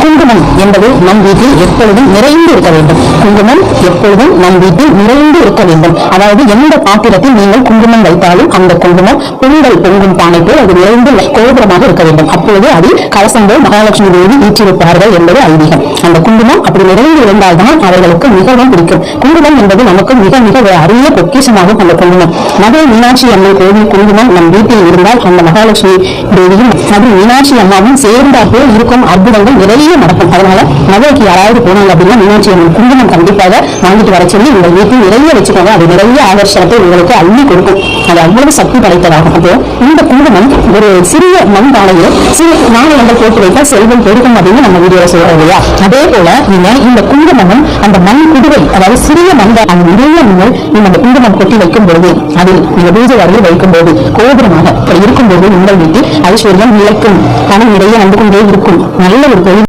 குங்குமம் என்பது நம் வீட்டில் எப்பொழுதும் நிறைந்து இருக்க வேண்டும். குங்குமம் எப்பொழுதும் நம் வீட்டில் நிறைந்து இருக்க வேண்டும். அதாவது எந்த பாத்திரத்தில் நீங்கள் குங்குமம் வைத்தாலும் அந்த குங்குமம் பொங்கல் பொங்கும் பானை போல் அது நிறைந்து கோபுரமாக இருக்க வேண்டும். அப்பொழுது அதில் கலசம் போல் மகாலட்சுமி தேவி வீற்றிருப்பார்கள் என்பது ஐதீகம். அந்த குங்குமம் அப்படி நிறைந்து இருந்தால்தான் அவர்களுக்கு மிகவும் பிடிக்கும். குங்குமம் என்பது நமக்கு மிக மிக அரிய பொக்கிஷமாகும். அந்த குங்குமம் மதுரை மீனாட்சி அம்மன் கோவில் குங்குமம் நம் வீட்டில் இருந்தால் அந்த மகாலட்சுமி தேவியும் அது மீனாட்சி அம்மாவும் சேர்ந்தாப்போ இருக்கும் அற்புதங்கள் நிறைய நடக்கும். அதனால மதுரைக்கு யாராவது போனாங்க அப்படின்னா மீனாட்சி அம்மன் குங்குமம் கண்டிப்பாக வாங்கிட்டு வர சொல்லி உங்கள் வீட்டில் நிறைய வச்சுக்கோங்க. அது நிறைய ஆகர்ஷணத்தை உங்களுக்கு அள்ளி கொடுக்கும். அது அவ்வளவு சக்தி படைத்ததாகும். அப்போ இந்த குங்குமம் ஒரு சிறிய மண் பானையில் சிறு நாணயங்கள் போட்டு வைத்தால் செல்வம் பெருகும் அப்படின்னு நம்ம வீடியோல சொல்றோம் இல்லையா? அதே போல நீங்க இந்த குங்குமமும் அந்த மண் குடுவை, அதாவது சிறிய மண் அந்த நிறைய நீங்கள் நீங்க அந்த குங்குமம் கொட்டி வைக்கும் பொழுது அதில் நீங்க பூஜை அறையில் வைக்கும் போது கோபுரமாக இருக்கும்போது உங்கள் வீட்டில் ஐஸ்வர்யம் நிலைக்கும், பணம் நிறைய வந்து கொண்டே இருக்கும். நல்ல ஒரு தொழில்